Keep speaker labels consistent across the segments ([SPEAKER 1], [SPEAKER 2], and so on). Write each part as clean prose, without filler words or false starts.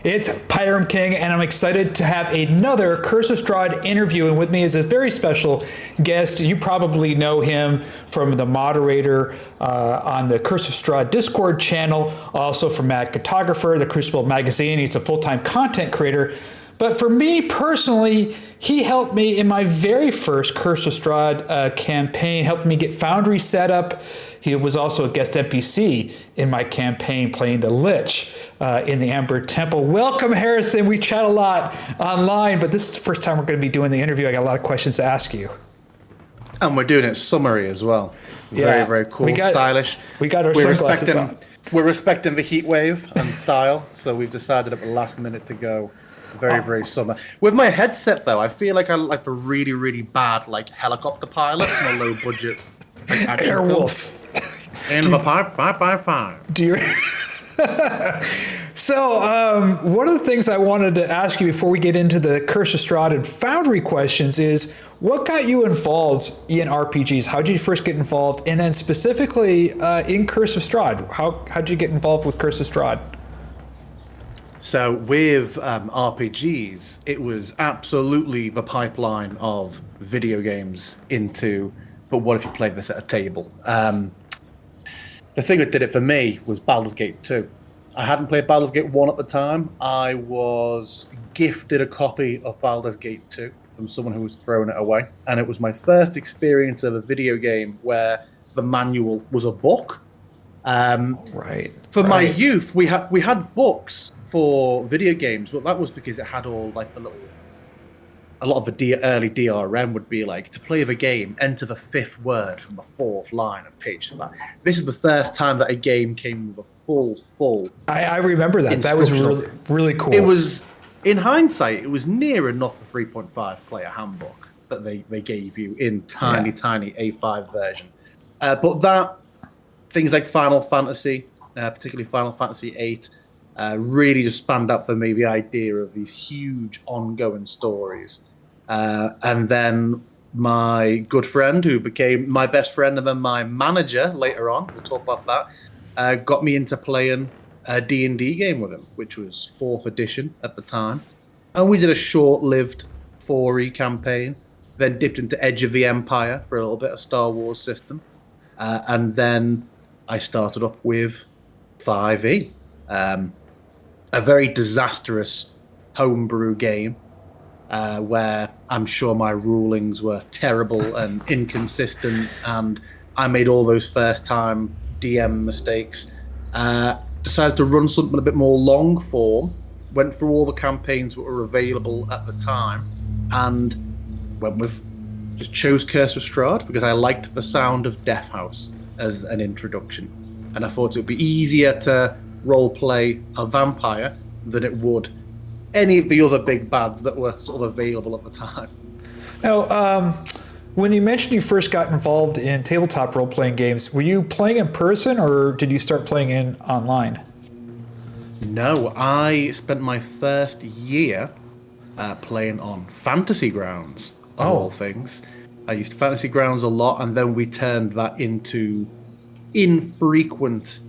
[SPEAKER 1] It's Pyram King, and I'm excited to have another Curse of Strahd interview. And with me is a very special guest. You probably know him from the moderator on the Curse of Strahd Discord channel, also from Mad Cartographer, the Crucible magazine. He's a full-time content creator. But for me personally, he helped me in my very first Curse of Strahd campaign, helped me get Foundry set up. He was also a guest NPC in my campaign playing the Lich in the Amber Temple. Welcome, Harrison. We chat a lot online, but this is the first time we're going to be doing the interview. I got a lot of questions to ask you.
[SPEAKER 2] And we're doing it summary as well. Very, very cool, stylish.
[SPEAKER 1] We got our sunglasses on.
[SPEAKER 2] We're respecting the heat wave and style, so we've decided at the last minute to go very, very summer. With my headset, though, I feel like I look like a really, really bad helicopter pilot from a low-budget
[SPEAKER 1] Airwolf.
[SPEAKER 2] And the pipe, 5x5.
[SPEAKER 1] Do you? So, one of the things I wanted to ask you before we get into the Curse of Strahd and Foundry questions is, what got you involved in RPGs? How did you first get involved? And then specifically in Curse of Strahd, how did you get involved with Curse of Strahd?
[SPEAKER 2] So with RPGs, it was absolutely the pipeline of video games into, but what if you played this at a table? The thing that did it for me was Baldur's Gate 2. I hadn't played Baldur's Gate 1 at the time. I was gifted a copy of Baldur's Gate 2 from someone who was throwing it away. And it was my first experience of a video game where the manual was a book. For my youth, we had books for video games, but that was because it had all a lot of the early DRM would be like, to play the game, enter the fifth word from the fourth line of page 5. This is the first time that a game came with a full.
[SPEAKER 1] I remember that. That was really, really cool.
[SPEAKER 2] It was, in hindsight, it was near enough a 3.5 player handbook that they gave you in tiny A5 version. But that, things like Final Fantasy, particularly Final Fantasy VIII, really just spanned up for me the idea of these huge ongoing stories. And then my good friend, who became my best friend and then my manager later on, we'll talk about that, got me into playing a D&D game with him, which was 4th edition at the time. And we did a short-lived 4E campaign, then dipped into Edge of the Empire for a little bit of Star Wars system. And then I started up with 5E. A very disastrous homebrew game where I'm sure my rulings were terrible and inconsistent, and I made all those first-time DM mistakes. Decided to run something a bit more long form, went through all the campaigns that were available at the time, and just chose Curse of Strahd because I liked the sound of Death House as an introduction, and I thought it would be easier to roleplay a vampire than it would any of the other big bads that were sort of available at the time.
[SPEAKER 1] Now, when you mentioned you first got involved in tabletop role-playing games, were you playing in person or did you start playing in online?
[SPEAKER 2] No, I spent my first year playing on Fantasy Grounds, of all things. I used Fantasy Grounds a lot, and then we turned that into infrequent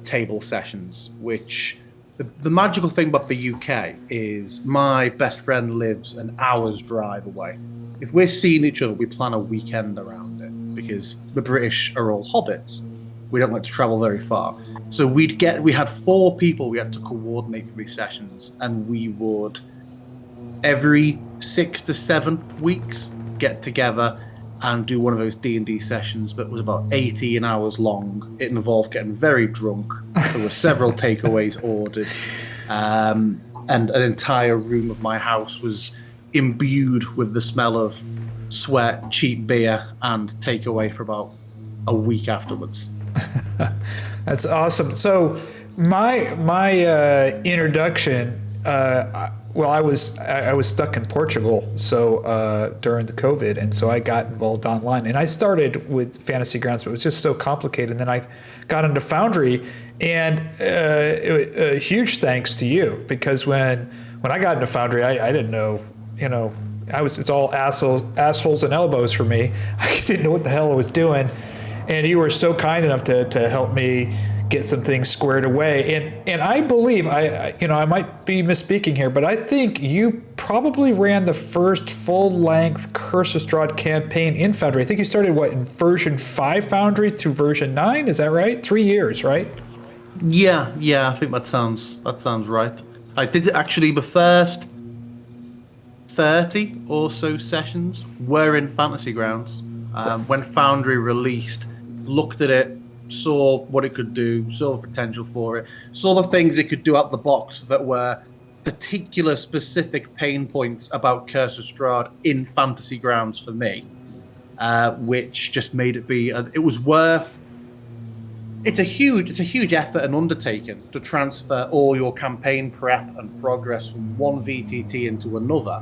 [SPEAKER 2] table sessions, which the magical thing about the UK is my best friend lives an hour's drive away. If we're seeing each other, we plan a weekend around it because the British are all hobbits. We don't like to travel very far. So we had 4 people we had to coordinate these sessions, and we would every 6 to 7 weeks get together and do one of those D&D sessions that was about 18 hours long. It involved getting very drunk. There were several takeaways ordered. And an entire room of my house was imbued with the smell of sweat, cheap beer, and takeaway for about a week afterwards.
[SPEAKER 1] That's awesome. So my introduction, I was stuck in Portugal during the COVID, and so I got involved online. And I started with Fantasy Grounds, but it was just so complicated. And then I got into Foundry, and huge thanks to you, because when I got into Foundry, I didn't know, it's all assholes and elbows for me. I didn't know what the hell I was doing. And you were so kind enough to help me get some things squared away. And I believe, I might be misspeaking here, but I think you probably ran the first full-length Curse of Strahd campaign in Foundry. I think you started, in version 5 Foundry through version 9? Is that right? 3 years, right?
[SPEAKER 2] Yeah, I think that sounds right. I did actually the first 30 or so sessions were in Fantasy Grounds. When Foundry released, looked at it, saw what it could do, saw the potential for it, saw the things it could do out the box that were particular specific pain points about Curse of Strahd in Fantasy Grounds for me, which just made it be. It was worth. It's a huge effort and undertaking to transfer all your campaign prep and progress from one VTT into another.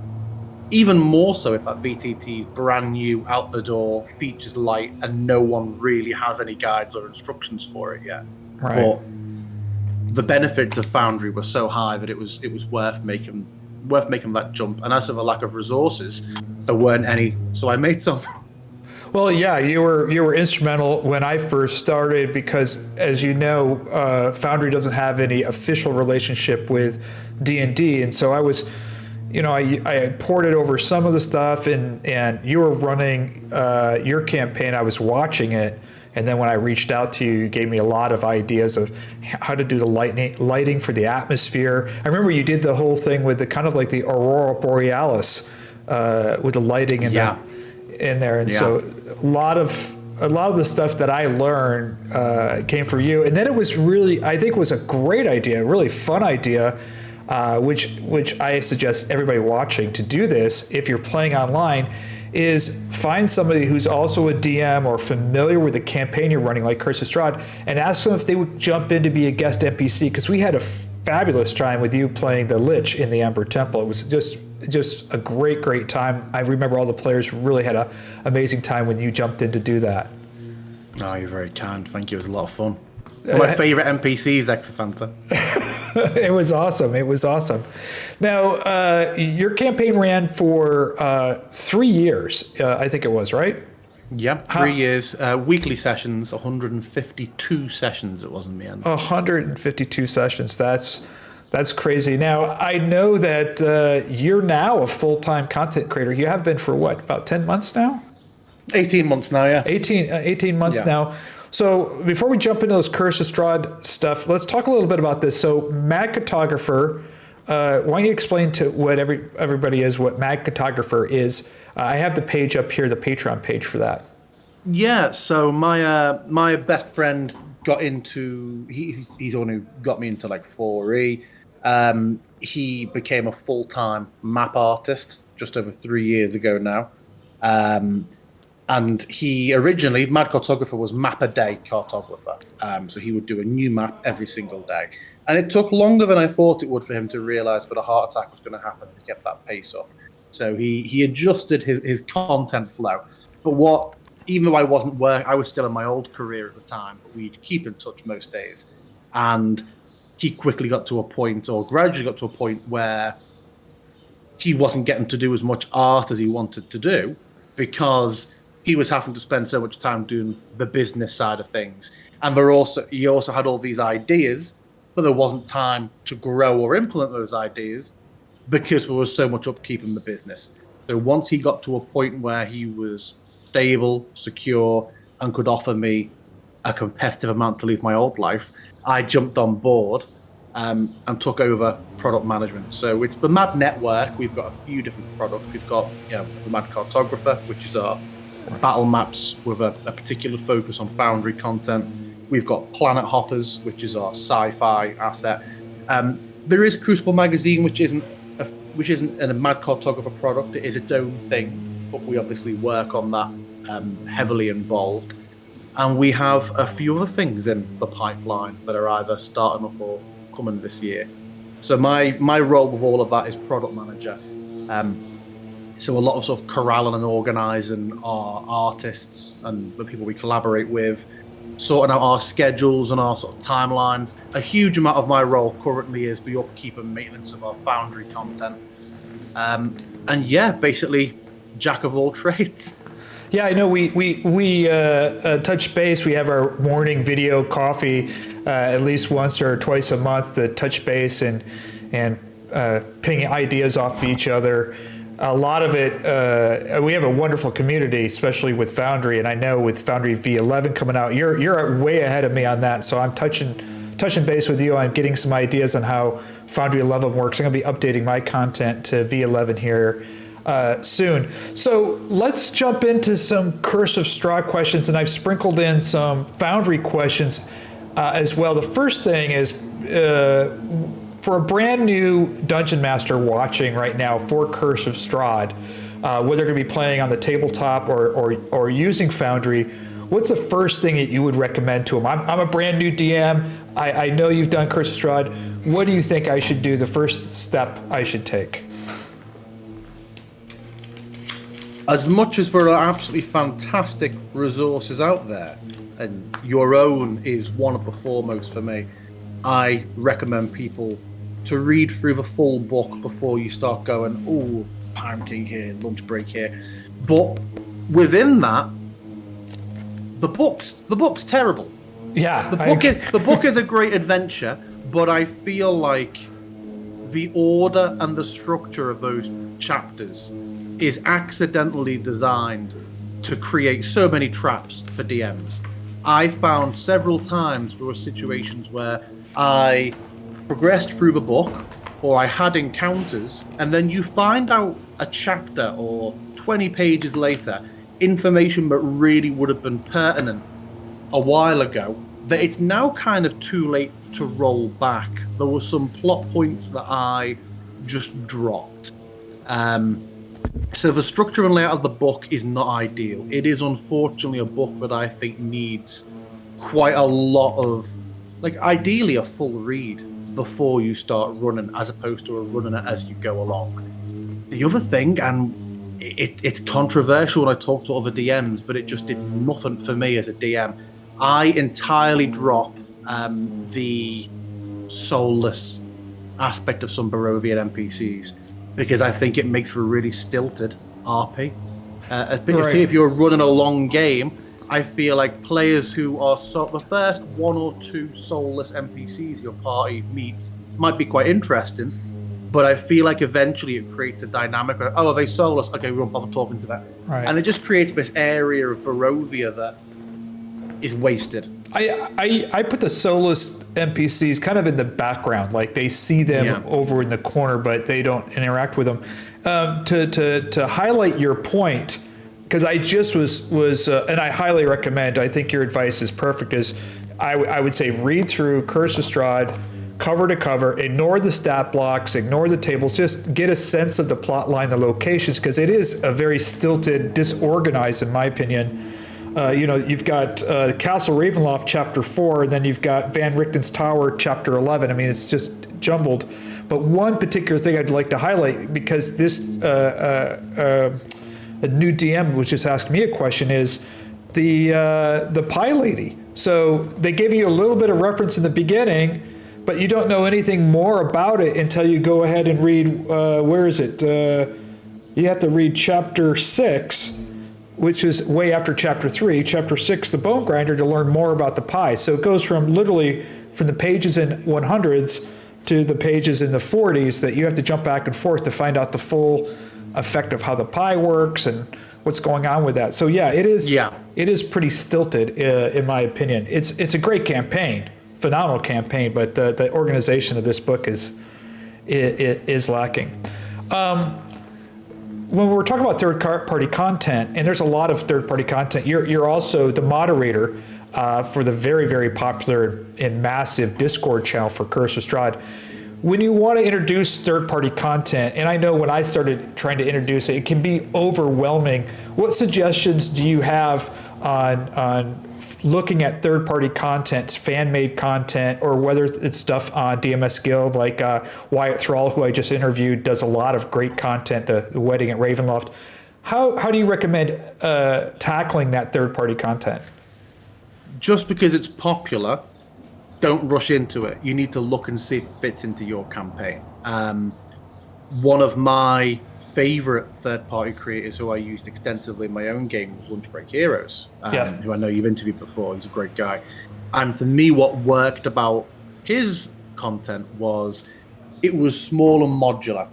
[SPEAKER 2] Even more so if that VTT is brand new, out the door, features light, and no one really has any guides or instructions for it yet.
[SPEAKER 1] Right.
[SPEAKER 2] But the benefits of Foundry were so high that it was worth making that jump. And as for the lack of resources, there weren't any, so I made some.
[SPEAKER 1] Well, yeah, you were instrumental when I first started because, as you know, Foundry doesn't have any official relationship with D&D, and so I was, I ported over some of the stuff, and you were running your campaign. I was watching it, and then when I reached out to you, you gave me a lot of ideas of how to do the lighting for the atmosphere. I remember you did the whole thing with the kind of like the Aurora Borealis with the lighting in there, and so a lot of the stuff that I learned came from you. And then it was really, I think, was a great idea, a really fun idea. Which I suggest everybody watching to do this if you're playing online, is find somebody who's also a DM or familiar with the campaign you're running, like Curse of Strahd, and ask them if they would jump in to be a guest NPC, because we had a fabulous time with you playing the Lich in the Ember Temple. It was just a great time. I remember all the players really had an amazing time when you jumped in to do that.
[SPEAKER 2] Oh, you're very kind. Thank you. It was a lot of fun. My favorite NPCs, Exafanta.
[SPEAKER 1] It was awesome. Now, your campaign ran for 3 years, I think it was, right?
[SPEAKER 2] Yep, 3 years. Weekly sessions, 152 sessions it was in the end.
[SPEAKER 1] 152 sessions. That's crazy. Now, I know that you're now a full-time content creator. You have been for what, about 10 months now?
[SPEAKER 2] 18 months now, yeah.
[SPEAKER 1] 18 months now. So before we jump into those Curse of Strahd stuff, let's talk a little bit about this. So Mad Cartographer, why don't you explain to what everybody is what Mad Cartographer is? I have the page up here, the Patreon page for that.
[SPEAKER 2] Yeah, so my best friend got into, he's the one who got me into like 4E. He became a full-time map artist just over 3 years ago now. And he originally, Mad Cartographer was map a day cartographer. So he would do a new map every single day. And it took longer than I thought it would for him to realize that a heart attack was going to happen if he kept that pace up. So he adjusted his content flow. But even though I wasn't working, I was still in my old career at the time, but we'd keep in touch most days. And he quickly got to a point, or gradually got to a point, where he wasn't getting to do as much art as he wanted to do because he was having to spend so much time doing the business side of things. And he also had all these ideas, but there wasn't time to grow or implement those ideas because there was so much upkeep in the business. So once he got to a point where he was stable, secure, and could offer me a competitive amount to leave my old life, I jumped on board and took over product management. So it's the Mad Network. We've got a few different products. We've got the Mad Cartographer, which is our battle maps with a particular focus on Foundry content. We've got Planet Hoppers, which is our sci-fi asset. There is Crucible magazine, which isn't a Mad Cartographer product. It is its own thing, but we obviously work on that heavily involved. And we have a few other things in the pipeline that are either starting up or coming this year. So my role with all of that is product manager. So a lot of sort of corralling and organising our artists and the people we collaborate with, sorting out our schedules and our sort of timelines. A huge amount of my role currently is the upkeep and maintenance of our Foundry content. And yeah, basically jack of all trades.
[SPEAKER 1] Yeah, I know we touch base. We have our morning video coffee at least once or twice a month to touch base and ping ideas off of each other. A lot of it, we have a wonderful community, especially with Foundry, and I know with Foundry V11 coming out, you're way ahead of me on that. So I'm touching base with you on getting some ideas on how Foundry 11 works. I'm going to be updating my content to V11 here soon. So let's jump into some Curse of Strahd questions, and I've sprinkled in some Foundry questions as well. The first thing is for a brand new Dungeon Master watching right now for Curse of Strahd, whether they're going to be playing on the tabletop or using Foundry, what's the first thing that you would recommend to them? I'm a brand new DM. I know you've done Curse of Strahd. What do you think I should do, the first step I should take?
[SPEAKER 2] As much as there are absolutely fantastic resources out there, and your own is one of the foremost for me, I recommend people to read through the full book before you start going, oh, Time King here, lunch break here. But within that, the book's terrible.
[SPEAKER 1] Yeah.
[SPEAKER 2] The book is a great adventure, but I feel like the order and the structure of those chapters is accidentally designed to create so many traps for DMs. I found several times there were situations where I progressed through the book or I had encounters, and then you find out a chapter or 20 pages later information that really would have been pertinent a while ago, that it's now kind of too late to roll back. There were some plot points that I just dropped. So the structure and layout of the book is not ideal. It is unfortunately a book that I think needs quite a lot of, like, ideally a full read before you start running, as opposed to running it as you go along. The other thing, and it's controversial when I talk to other DMs, but it just did nothing for me as a DM. I entirely drop the soulless aspect of some Barovian NPCs, because I think it makes for a really stilted RP. Particularly if you're running a long game, I feel like players who are the first one or two soulless NPCs your party meets might be quite interesting, but I feel like eventually it creates a dynamic where, oh, are they soulless? Okay, we won't bother talking to that. Right. And it just creates this area of Barovia that is wasted.
[SPEAKER 1] I put the soulless NPCs kind of in the background, like they see them over in the corner, but they don't interact with them. To highlight your point, because I just was and I highly recommend, I think your advice is perfect, is I would say read through Curse of Strahd cover to cover, ignore the stat blocks, ignore the tables, just get a sense of the plot line, the locations, because it is a very stilted, disorganized, in my opinion. You've got Castle Ravenloft chapter 4, and then you've got Van Richten's Tower chapter 11. I mean, it's just jumbled. But one particular thing I'd like to highlight, because this a new DM was just asking me a question, is the Pie Lady. So they give you a little bit of reference in the beginning, but you don't know anything more about it until you go ahead and read, where is it? You have to read chapter 6, which is way after chapter 3, chapter 6, the Bone Grinder, to learn more about the pie. So it goes from literally from the pages in 100s to the pages in the 40s that you have to jump back and forth to find out the full effect of how the pie works and what's going on with that. So yeah, it is pretty stilted in my opinion. It's a great campaign, phenomenal campaign, but the organization of this book is lacking. When we're talking about third-party content, and there's a lot of third-party content, you're also the moderator for the very, very popular and massive Discord channel for Curse of Strahd. When you want to introduce third-party content, and I know when I started trying to introduce it, it can be overwhelming. What suggestions do you have on looking at third-party content, fan-made content, or whether it's stuff on DMS Guild, like Wyatt Thrall, who I just interviewed, does a lot of great content, the wedding at Ravenloft. How do you recommend tackling that third-party content?
[SPEAKER 2] Just because it's popular, don't rush into it. You need to look and see if it fits into your campaign. One of my favorite third-party creators who I used extensively in my own game was Lunch Break Heroes,
[SPEAKER 1] Yeah.
[SPEAKER 2] who I know you've interviewed before. He's a great guy. And for me, what worked about his content was it was small and modular.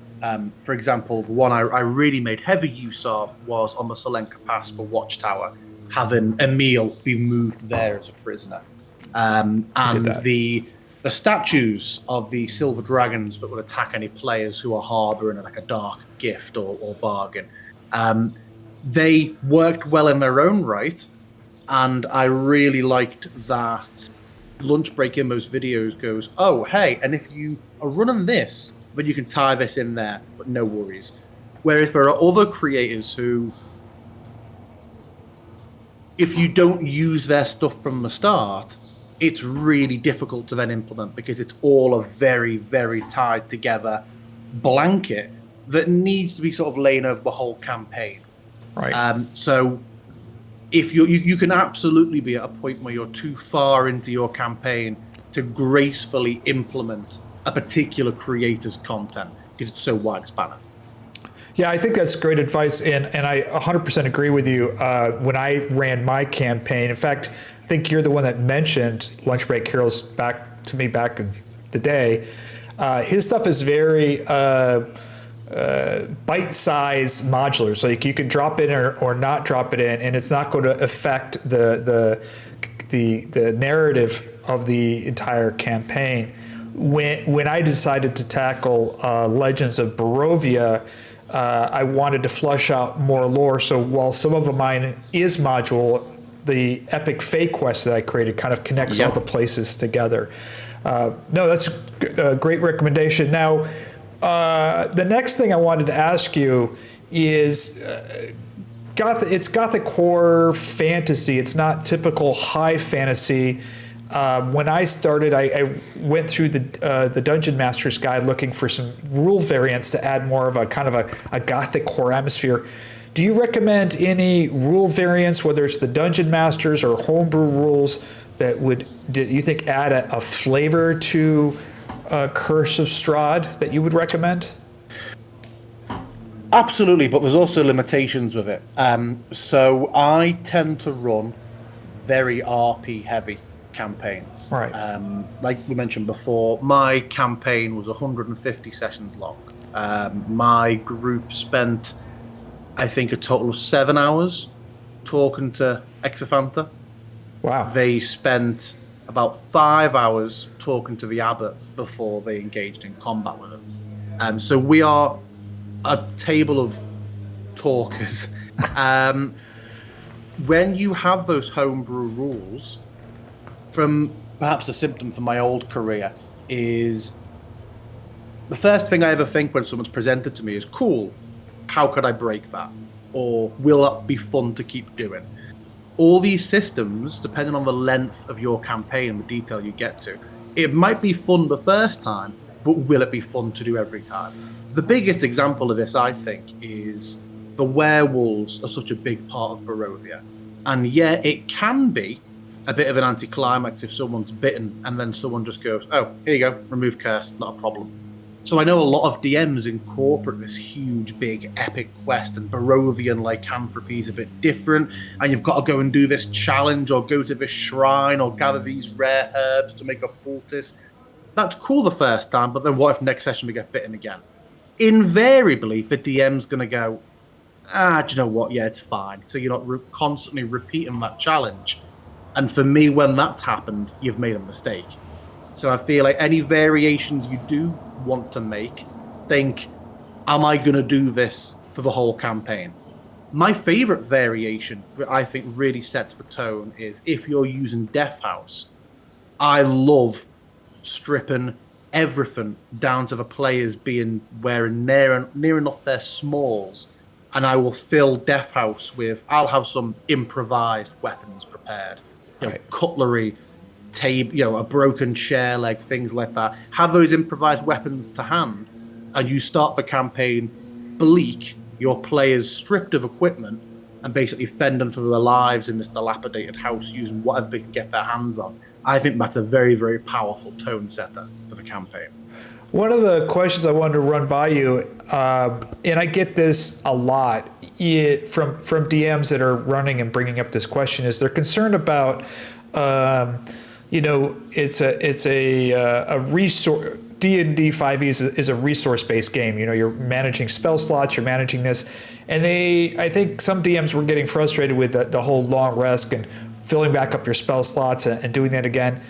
[SPEAKER 2] For example, the one I really made heavy use of was on the Selenka Pass for Watchtower, having Emil be moved there as a prisoner. And the statues of the silver dragons that would attack any players who are harboring like a dark gift or bargain, they worked well in their own right, and I really liked that Lunch Break in those videos goes, oh, hey, and if you are running this, then you can tie this in there, but no worries. Whereas there are other creators who, if you don't use their stuff from the start, it's really difficult to then implement because it's all a very, very tied together blanket that needs to be sort of laying over the whole campaign.
[SPEAKER 1] Right.
[SPEAKER 2] So if you can absolutely be at a point where you're too far into your campaign to gracefully implement a particular creator's content because it's so wide spanning.
[SPEAKER 1] Yeah, I think that's great advice, and I 100% agree with you. When I ran my campaign, in fact, I think you're the one that mentioned Lunch Break Heroes back to me back in the day. His stuff is very bite-sized modular, so you can drop it or not drop it in, and it's not going to affect the narrative of the entire campaign. When I decided to tackle Legends of Barovia, I wanted to flush out more lore. So while some of mine is module, the epic fate quest that I created kind of connects all the places together. No, that's a great recommendation. Now, the next thing I wanted to ask you is, it's got the core fantasy. It's not typical high fantasy. When I started, I went through the Dungeon Master's Guide looking for some rule variants to add more of a kind of a gothic core atmosphere. Do you recommend any rule variants, whether it's the Dungeon Masters or Homebrew Rules, that do you think add a flavor to Curse of Strahd that you would recommend?
[SPEAKER 2] Absolutely, but there's also limitations with it. So I tend to run very RP heavy campaigns.
[SPEAKER 1] Right.
[SPEAKER 2] Like we mentioned before, my campaign was 150 sessions long. My group spent, I think, a total of 7 hours talking to Exophanta.
[SPEAKER 1] Wow.
[SPEAKER 2] They spent about 5 hours talking to the abbot before they engaged in combat with him. So we are a table of talkers. When you have those homebrew rules, from perhaps a symptom from my old career, is the first thing I ever think when someone's presented to me is, cool, how could I break that? Or will that be fun to keep doing? All these systems, depending on the length of your campaign and the detail you get to, it might be fun the first time, but will it be fun to do every time? The biggest example of this, I think, is the werewolves are such a big part of Barovia. And yeah, it can be a bit of an anticlimax if someone's bitten and then someone just goes, oh, here you go, remove curse, not a problem. So I know a lot of DMs incorporate this huge, big, epic quest, and Barovian lycanthropy is a bit different, and you've got to go and do this challenge or go to this shrine or gather these rare herbs to make a poultice. That's cool the first time, but then what if next session we get bitten again? Invariably, the DM's going to go, do you know what? Yeah, it's fine. So you're not constantly repeating that challenge. And for me, when that's happened, you've made a mistake. So I feel like any variations you do want to make, think, am I going to do this for the whole campaign? My favorite variation that I think really sets the tone is if you're using Death House. I love stripping everything down to the players being wearing near enough their smalls, and I will fill Death House with, I'll have some improvised weapons prepared. Cutlery, table, a broken chair leg, things like that. Have those improvised weapons to hand, and you start the campaign bleak, your players stripped of equipment, and basically fending for their lives in this dilapidated house using whatever they can get their hands on. I think that's a very, very powerful tone setter for the campaign.
[SPEAKER 1] One of the questions I wanted to run by you, and I get this a lot from DMs that are running and bringing up this question, is they're concerned about, it's a resource. D&D 5e is a resource-based game. You're managing spell slots, you're managing this, and I think some DMs were getting frustrated with the whole long rest and filling back up your spell slots and doing that again.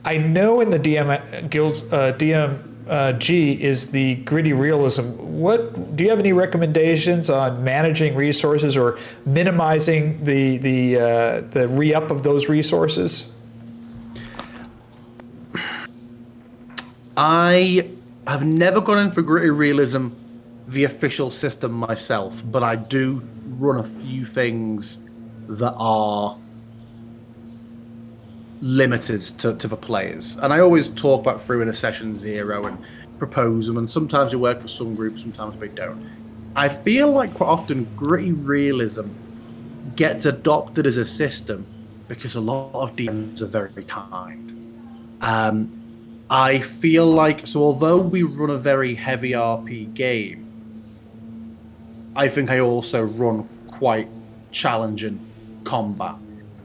[SPEAKER 1] I know in the DM guilds, DMG is the gritty realism. What do you have any recommendations on managing resources or minimizing the re-up of those resources?
[SPEAKER 2] I have never gone in for gritty realism, the official system myself, but I do run a few things that are limited to the players. And I always talk about through in a session 0 and propose them, and sometimes they work for some groups, sometimes they don't. I feel like quite often gritty realism gets adopted as a system because a lot of DMs are very kind. I feel like, so although we run a very heavy RP game, I think I also run quite challenging combat.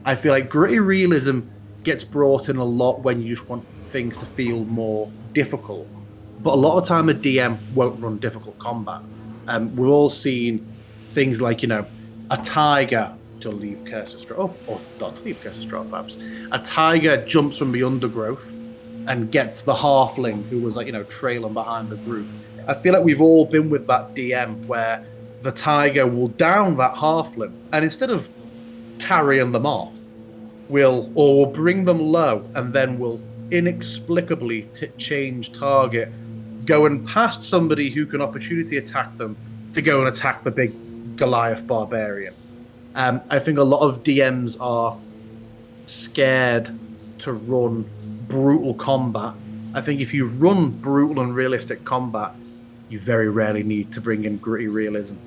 [SPEAKER 2] I feel like gritty realism gets brought in a lot when you just want things to feel more difficult. But a lot of time a DM won't run difficult combat. We've all seen things like, a tiger, to leave Curse of Strahd, or not to leave Curse of Strahd perhaps, a tiger jumps from the undergrowth and gets the halfling who was trailing behind the group. I feel like we've all been with that DM where the tiger will down that halfling, and instead of carrying them off, we'll bring them low, and then we'll inexplicably change target, going past somebody who can opportunity attack them to go and attack the big Goliath barbarian. I think a lot of DMs are scared to run brutal combat. I think if you run brutal and realistic combat, you very rarely need to bring in gritty realism.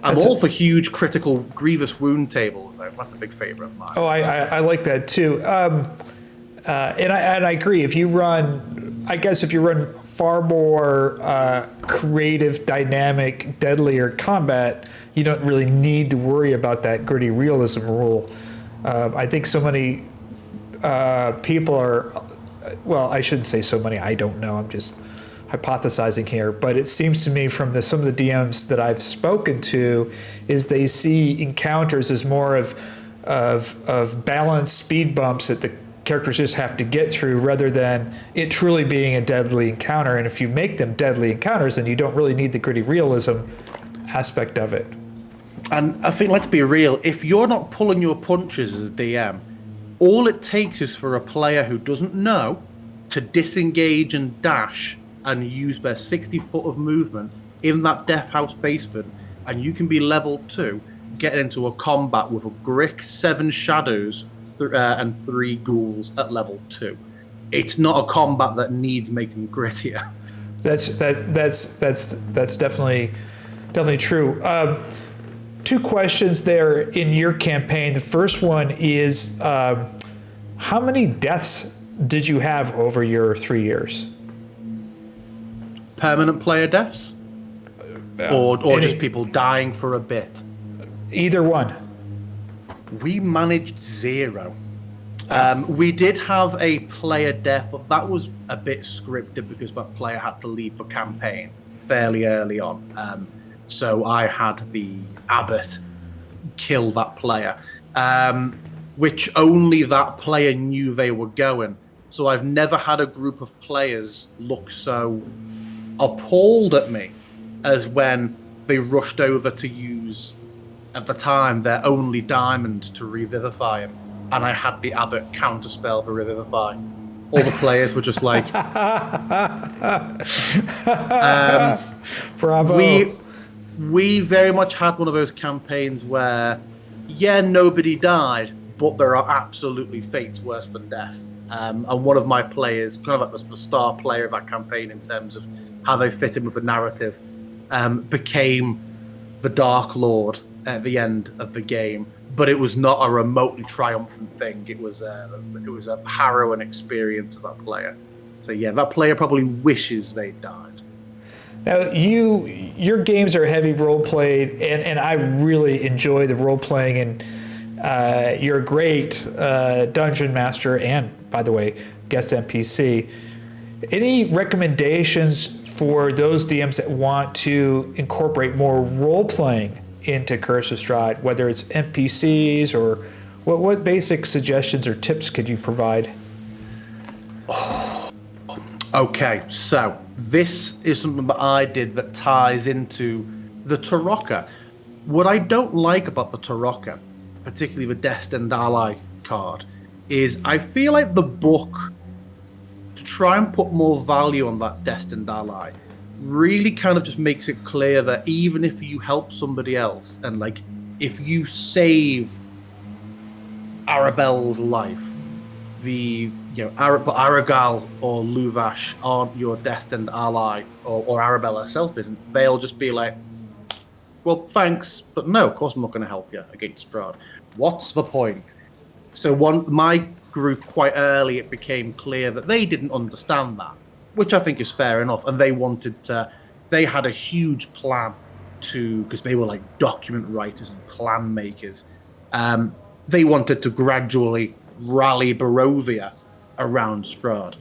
[SPEAKER 2] I'm all for huge critical grievous wound tables, though. That's a big favorite of mine.
[SPEAKER 1] Oh, I like that too. And I agree. If you run far more creative, dynamic, deadlier combat, you don't really need to worry about that gritty realism rule. I think so many people are, well, I shouldn't say so many, I don't know, I'm just hypothesizing here, but it seems to me from some of the DMs that I've spoken to is they see encounters as more of balanced speed bumps that the characters just have to get through rather than it truly being a deadly encounter. And if you make them deadly encounters, then you don't really need the gritty realism aspect of it.
[SPEAKER 2] And I think, let's be real, if you're not pulling your punches as a DM, all it takes is for a player who doesn't know to disengage and dash and use their 60 foot of movement in that Death House basement, and you can be level 2, get into a combat with a Grick, 7 shadows, and 3 ghouls at level 2. It's not a combat that needs making grittier.
[SPEAKER 1] That's definitely true. 2 questions there in your campaign. The first one is, how many deaths did you have over your 3 years?
[SPEAKER 2] Permanent player deaths? Or just people dying for a bit?
[SPEAKER 1] Either one.
[SPEAKER 2] We managed 0. We did have a player death, but that was a bit scripted because that player had to leave the campaign fairly early on. So I had the abbot kill that player, which only that player knew they were going. So I've never had a group of players look so appalled at me as when they rushed over to use, at the time, their only diamond to revivify him. And I had the abbot counterspell the revivify. All the players were just like...
[SPEAKER 1] Bravo.
[SPEAKER 2] We very much had one of those campaigns where, yeah, nobody died, but there are absolutely fates worse than death. And one of my players, kind of like the star player of that campaign in terms of how they fit in with the narrative, became the Dark Lord at the end of the game. But it was not a remotely triumphant thing. It was a harrowing experience of that player. So yeah, that player probably wishes they died.
[SPEAKER 1] Now, your games are heavy role played, and I really enjoy the role playing, and you're a great dungeon master, and by the way, guest NPC. Any recommendations for those DMs that want to incorporate more role playing into Curse of Strahd, whether it's NPCs or what basic suggestions or tips could you provide?
[SPEAKER 2] Okay, so this is something that I did that ties into the Tarokka. What I don't like about the Tarokka, particularly the Destined Ally card, is I feel like the book, to try and put more value on that Destined Ally, really kind of just makes it clear that even if you help somebody else, and like if you save Arabelle's life, Aragal or Luvash aren't your destined ally, or Arabelle herself isn't. They'll just be like, well, thanks, but no, of course I'm not going to help you against Strahd. What's the point? So my group, quite early, it became clear that they didn't understand that, which I think is fair enough, and they had a huge plan because they were like document writers and plan makers. They wanted to gradually rally Barovia around Strahd.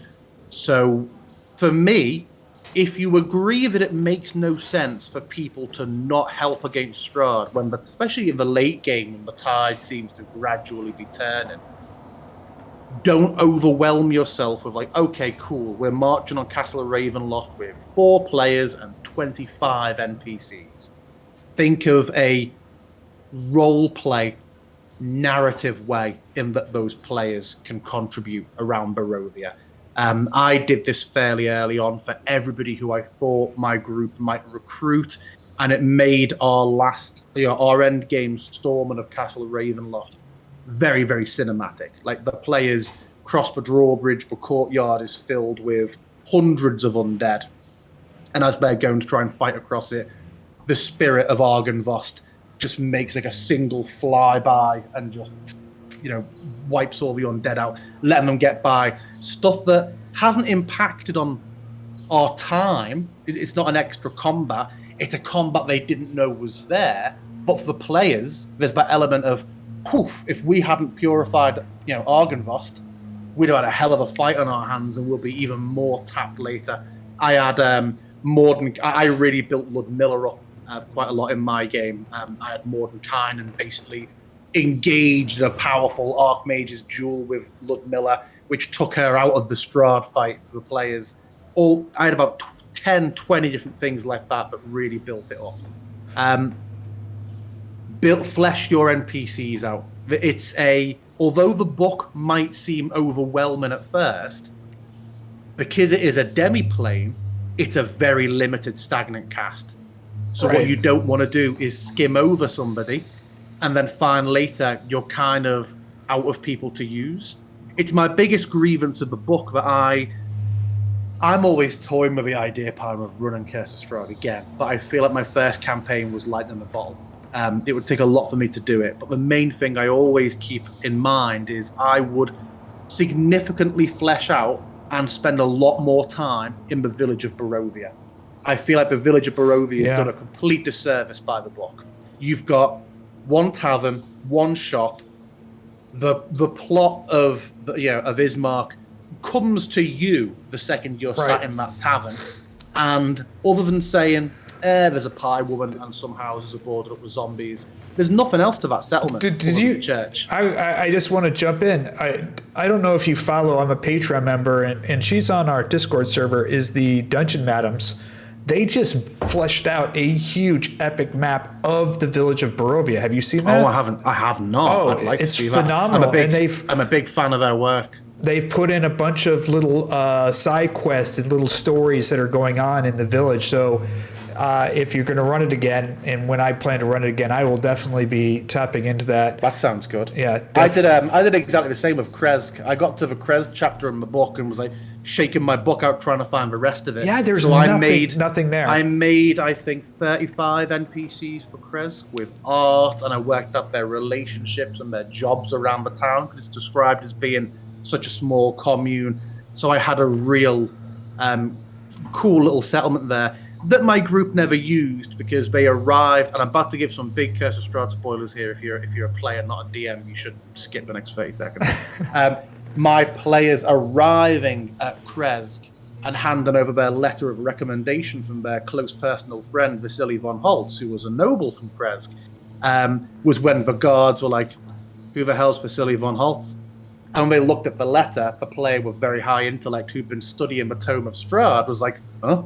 [SPEAKER 2] So for me, if you agree that it makes no sense for people to not help against Strahd, especially in the late game when the tide seems to gradually be turning, don't overwhelm yourself with like, okay, cool, we're marching on Castle of Ravenloft with 4 players and 25 NPCs. Think of a role play narrative way in that those players can contribute around Barovia. I did this fairly early on for everybody who I thought my group might recruit, and it made our end game Storming of Castle Ravenloft very, very cinematic. Like the players cross the drawbridge, the courtyard is filled with hundreds of undead, and as they're going to try and fight across it, the spirit of Argynvost just makes like a single flyby and just, wipes all the undead out, letting them get by. Stuff that hasn't impacted on our time. It's not an extra combat. It's a combat they didn't know was there. But for the players, there's that element of, poof, if we hadn't purified, Argynvost, we'd have had a hell of a fight on our hands and we'll be even more tapped later. I had I really built Ludmilla up quite a lot in my game. I had Mordenkainen basically engaged a powerful Archmage's duel with Ludmilla, which took her out of the Strahd fight for the players. I had about 10, 20 different things like that really built it up. Flesh your NPCs out. Although the book might seem overwhelming at first, because it is a demi-plane, it's a very limited stagnant cast. So What you don't want to do is skim over somebody and then find later you're kind of out of people to use. It's my biggest grievance of the book that I'm always toying with the idea, Palmer, of running Curse of Strahd again, but I feel like my first campaign was lightning in the bottle. It would take a lot for me to do it, but the main thing I always keep in mind is I would significantly flesh out and spend a lot more time in the village of Barovia. I feel like the village of Barovia has done a complete disservice by the book. You've got one tavern, one shop. The plot of Ismark comes to you the second you're sat in that tavern, and other than saying, there's a pie woman and some houses are boarded up with zombies, there's nothing else to that settlement.
[SPEAKER 1] Did you?
[SPEAKER 2] Church.
[SPEAKER 1] I just want to jump in. I don't know if you follow. I'm a Patreon member, and she's on our Discord server. Is the Dungeon Madams? They just fleshed out a huge epic map of the village of Barovia. Have you seen that?
[SPEAKER 2] Oh, I haven't. I have not.
[SPEAKER 1] Oh,
[SPEAKER 2] I'd like
[SPEAKER 1] it's
[SPEAKER 2] to see
[SPEAKER 1] phenomenal.
[SPEAKER 2] That. I'm a big fan of their work.
[SPEAKER 1] They've put in a bunch of little side quests and little stories that are going on in the village. So if you're going to run it again, and when I plan to run it again, I will definitely be tapping into that.
[SPEAKER 2] That sounds good.
[SPEAKER 1] Yeah,
[SPEAKER 2] I did exactly the same with Kresk. I got to the Kresk chapter in the book and was like shaking my book out trying to find the rest of it.
[SPEAKER 1] Yeah, there's nothing there.
[SPEAKER 2] I made, I think, 35 NPCs for Kresk with art, and I worked up their relationships and their jobs around the town because it's described as being such a small commune. So I had a real cool little settlement there that my group never used because they arrived, and I'm about to give some big Curse of Strahd spoilers here. If you're a player, not a DM, you should skip the next 30 seconds. My players arriving at Kresk and handing over their letter of recommendation from their close personal friend Vasily von Holtz, who was a noble from Kresk, was when the guards were like, "Who the hell's Vasily von Holtz?" And when they looked at the letter, the player with very high intellect who'd been studying the Tome of Strahd was like, huh?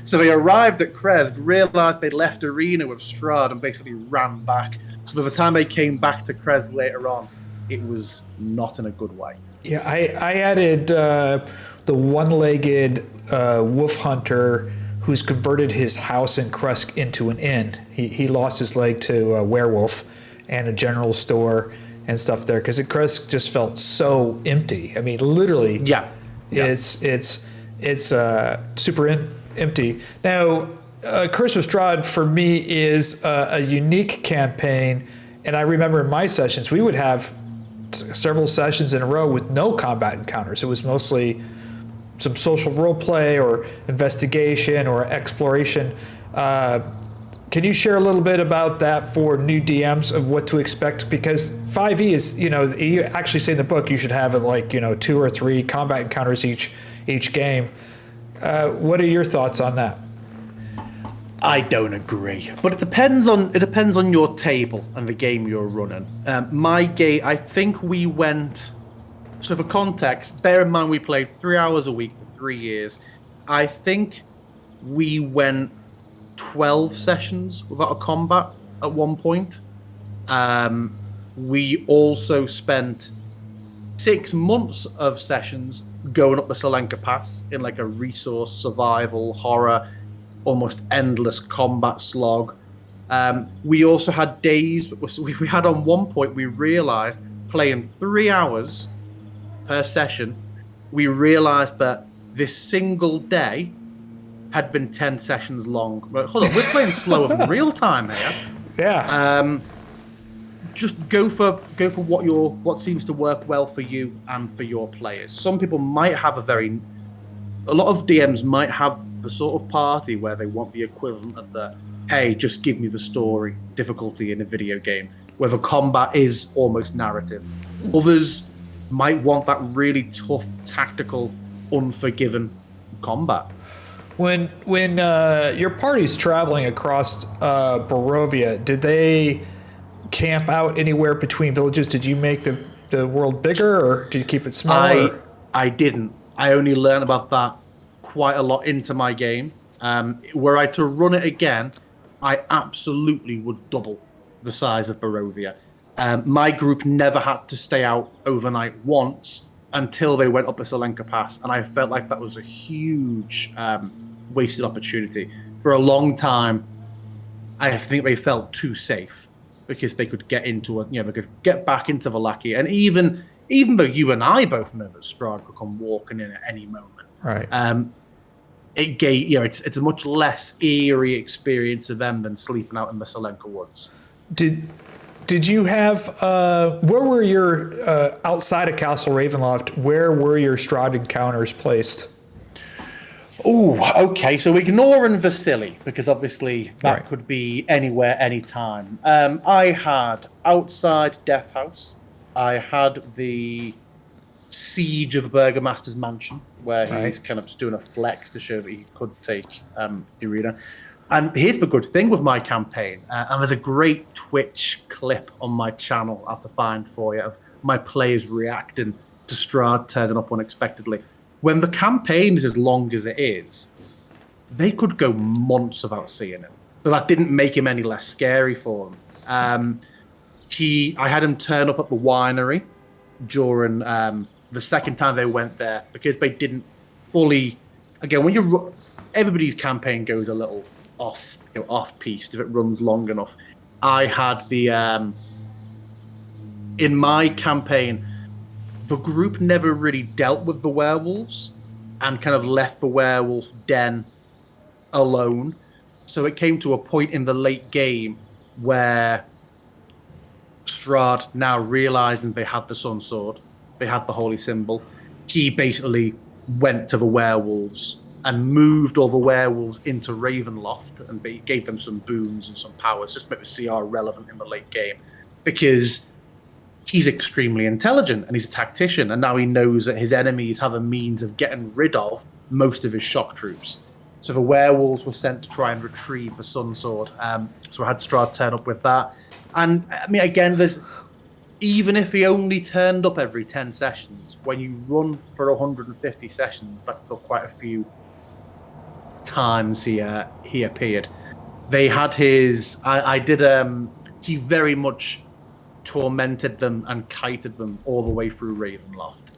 [SPEAKER 2] So they arrived at Kresk, realized they'd left Arena with Strahd, and basically ran back. So by the time they came back to Kresk later on, it was not in a good way.
[SPEAKER 1] Yeah, I added the one-legged wolf hunter who's converted his house in Kresk into an inn. He lost his leg to a werewolf and a general store and stuff there, because Kresk just felt so empty. I mean, literally, it's super empty. Now, Curse of Strahd for me is a unique campaign, and I remember in my sessions we would have several sessions in a row with no combat encounters. It was mostly some social role play or investigation or exploration. Can you share a little bit about that for new DMs of what to expect? Because 5e is, you actually say in the book you should have like 2 or 3 combat encounters each game. What are your thoughts on that?
[SPEAKER 2] I don't agree, but it depends on your table and the game you're running. My game, I think we went. So for context, bear in mind we played 3 hours a week for 3 years. I think we went 12 sessions without a combat at one point. We also spent 6 months of sessions going up the Selenka Pass in like a resource survival horror, almost endless combat slog. We also had days. We had on one point we realized playing 3 hours per session, we realized that this single day had been 10 sessions long. But hold on, we're playing slower than real time here.
[SPEAKER 1] Yeah.
[SPEAKER 2] Just go for what seems to work well for you and for your players. Some people might have a lot of DMs might have the sort of party where they want the equivalent of the, hey, just give me the story difficulty in a video game, where the combat is almost narrative. Others might want that really tough, tactical, unforgiving combat.
[SPEAKER 1] When your party's traveling across Barovia, did they camp out anywhere between villages? Did you make the world bigger, or did you keep it smaller?
[SPEAKER 2] I didn't. I only learned about that quite a lot into my game. Were I to run it again, I absolutely would double the size of Barovia. My group never had to stay out overnight once until they went up the Selenka Pass, and I felt like that was a huge wasted opportunity. For a long time, I think they felt too safe because they could get into they could get back into Wallachia, and even though you and I both know that Strahd could come walking in at any moment,
[SPEAKER 1] right?
[SPEAKER 2] It gave it's a much less eerie experience of them than sleeping out in the Selenka woods.
[SPEAKER 1] Did you have where were your outside of Castle Ravenloft? Where were your Strahd encounters placed?
[SPEAKER 2] Oh, okay. So ignoring Vasily, because obviously that could be anywhere, anytime. I had outside Death House. I had the siege of the Burgomaster's mansion, where he's kind of just doing a flex to show that he could take Irina. And here's the good thing with my campaign, and there's a great Twitch clip on my channel I'll have to find for you of my players reacting to Strahd turning up unexpectedly. When the campaign is as long as it is, they could go months without seeing him. But that didn't make him any less scary for them. I had him turn up at the winery during the second time they went there, because they didn't fully. Again, when everybody's campaign goes a little off piste if it runs long enough. I had the in my campaign, the group never really dealt with the werewolves and kind of left the werewolf den alone. So it came to a point in the late game where Strahd, now realizing they had the Sun Sword, they had the Holy Symbol, he basically went to the werewolves and moved all the werewolves into Ravenloft and gave them some boons and some powers just to make the CR relevant in the late game, because he's extremely intelligent and he's a tactician, and now he knows that his enemies have a means of getting rid of most of his shock troops. So the werewolves were sent to try and retrieve the Sun Sword. So I had Strahd turn up with that. And I mean, again, even if he only turned up every 10 sessions, when you run for 150 sessions, that's still quite a few times he appeared. They had his... he very much tormented them and kited them all the way through Ravenloft,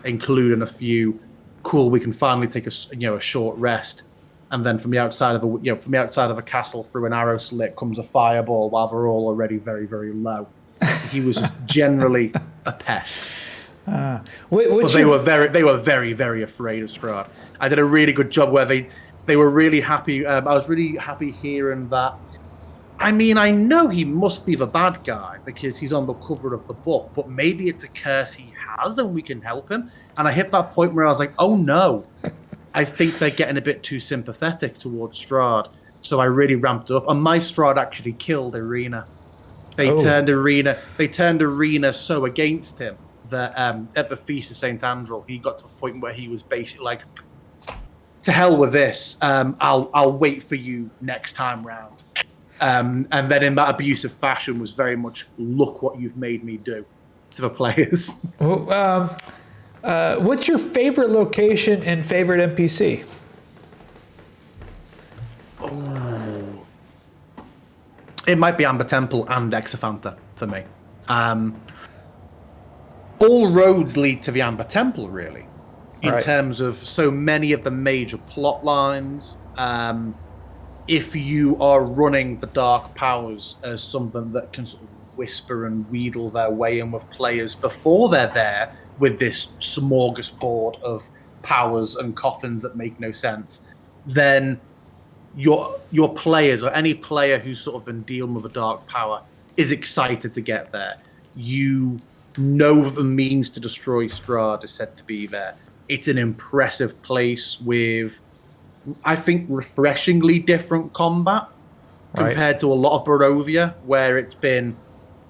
[SPEAKER 2] including a few, cool, we can finally take a short rest. And then from the outside of a castle, through an arrow slit comes a fireball while they're all already very, very low. So he was just generally a pest. But they were very, very afraid of Strahd. I did a really good job where they were really happy. I was really happy hearing that. I mean, I know he must be the bad guy because he's on the cover of the book, but maybe it's a curse he has and we can help him. And I hit that point where I was like, oh no. I think they're getting a bit too sympathetic towards Strahd, so I really ramped it up. And my Strahd actually killed Irina. They turned Irina so against him that at the Feast of St. Andral, he got to the point where he was basically like, to hell with this, I'll wait for you next time round. And then in that abusive fashion was very much, look what you've made me do to the players.
[SPEAKER 1] What's your favorite location and favorite NPC?
[SPEAKER 2] Oh. It might be Amber Temple and Exophanta for me. All roads lead to the Amber Temple, really, in terms of so many of the major plot lines. If you are running the Dark Powers as something that can sort of whisper and wheedle their way in with players before they're there, with this smorgasbord of powers and coffins that make no sense, then your players, or any player who's sort of been dealing with a dark power, is excited to get there. You know the means to destroy Strahd is said to be there. It's an impressive place with, I think, refreshingly different combat compared to a lot of Barovia, where it's been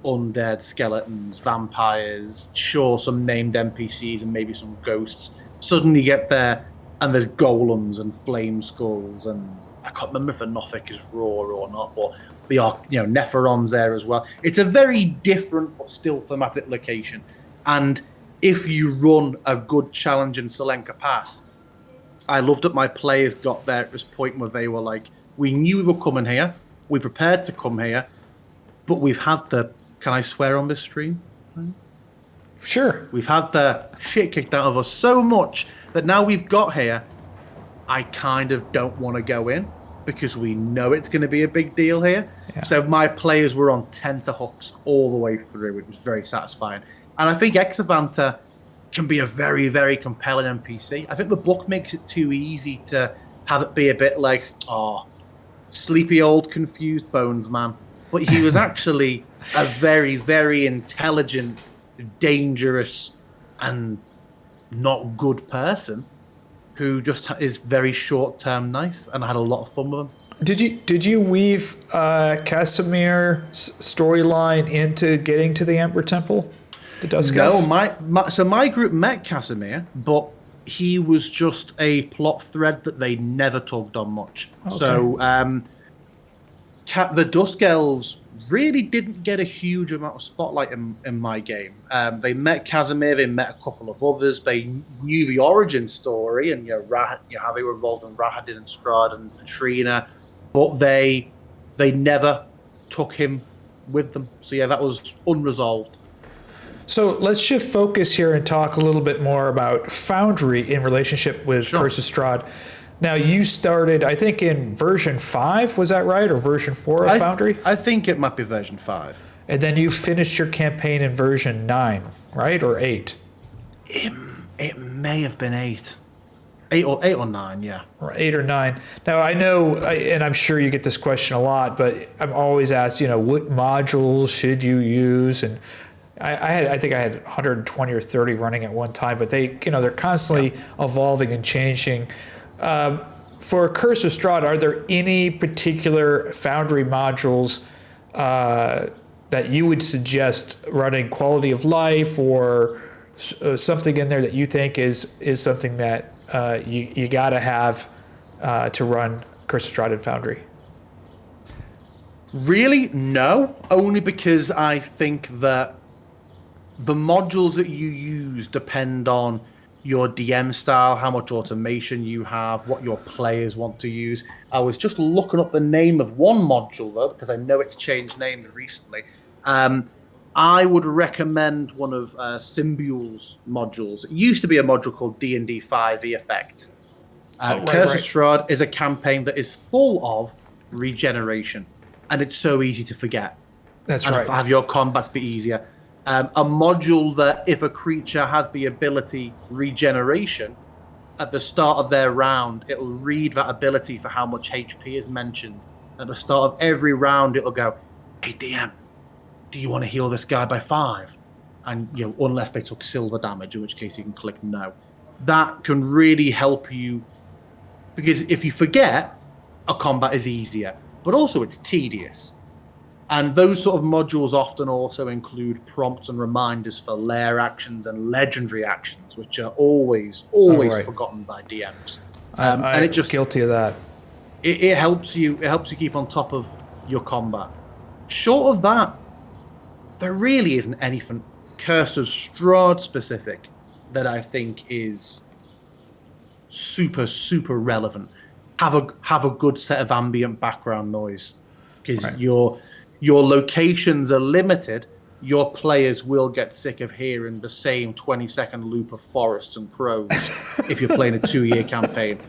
[SPEAKER 2] undead, skeletons, vampires, sure, some named NPCs and maybe some ghosts. Suddenly you get there and there's golems and flame skulls, and I can't remember if the Nothic is raw or not, but the Nephiron's there as well. It's a very different but still thematic location. And if you run a good challenge in Selenka Pass, I loved that my players got there at this point where they were like, we knew we were coming here, we prepared to come here, but we've had the, can I swear on this stream?
[SPEAKER 1] Sure.
[SPEAKER 2] We've had the shit kicked out of us so much that now we've got here, I kind of don't want to go in because we know it's going to be a big deal here. Yeah. So my players were on tenterhooks all the way through. It was very satisfying. And I think Exophanta can be a very, very compelling NPC. I think the book makes it too easy to have it be a bit like, sleepy old confused bones man. But he was actually a very, very intelligent, dangerous, and not good person who just is very short-term nice, and I had a lot of fun with him.
[SPEAKER 1] Did you weave Casimir's storyline into getting to the Amber Temple? The Dusk Elf?
[SPEAKER 2] No, so my group met Casimir, but he was just a plot thread that they never tugged on much. Okay. So the Dusk Elves really didn't get a huge amount of spotlight in my game. They met Casimir, they met a couple of others, they knew the origin story, and how they were involved in Rahadin and Strahd and Petrina, but they never took him with them. So yeah, that was unresolved.
[SPEAKER 1] So let's shift focus here and talk a little bit more about Foundry in relationship with Curse of Strahd. Now, you started, I think, in version 5, was that right? Or version 4 of Foundry?
[SPEAKER 2] I think it might be version 5.
[SPEAKER 1] And then you finished your campaign in version 9, right? Or 8?
[SPEAKER 2] It may have been 8. 8 or 9, yeah.
[SPEAKER 1] Or 8 or 9. Now, I know, and I'm sure you get this question a lot, but I'm always asked, what modules should you use? And I think I had 120 or 30 running at one time, but they're constantly evolving and changing. For Curse of Strahd, are there any particular Foundry modules that you would suggest running? Quality of life or something in there that you think is something that you got to have to run Curse of Strahd in Foundry?
[SPEAKER 2] Really, no. Only because I think that the modules that you use depend on your DM style, how much automation you have, what your players want to use. I was just looking up the name of one module, though, because I know it's changed name recently. I would recommend one of Symbiul's modules. It used to be a module called D&D 5e Effects. Curse of Strahd is a campaign that is full of regeneration, and it's so easy to forget.
[SPEAKER 1] That's
[SPEAKER 2] and
[SPEAKER 1] right.
[SPEAKER 2] Have your combats be easier. A module that if a creature has the ability regeneration, at the start of their round, it'll read that ability for how much HP is mentioned. At the start of every round, it'll go, "Hey DM, do you want to heal this guy by 5?" And unless they took silver damage, in which case you can click no. That can really help you, because if you forget, a combat is easier, but also it's tedious. And those sort of modules often also include prompts and reminders for lair actions and legendary actions, which are always forgotten by DMs.
[SPEAKER 1] And it just guilty of that.
[SPEAKER 2] It helps you. It helps you keep on top of your combat. Short of that, there really isn't anything Curse of Strahd specific that I think is super relevant. Have a good set of ambient background noise, because your locations are limited. Your players will get sick of hearing the same 20-second loop of forests and crows if you're playing a 2-year campaign.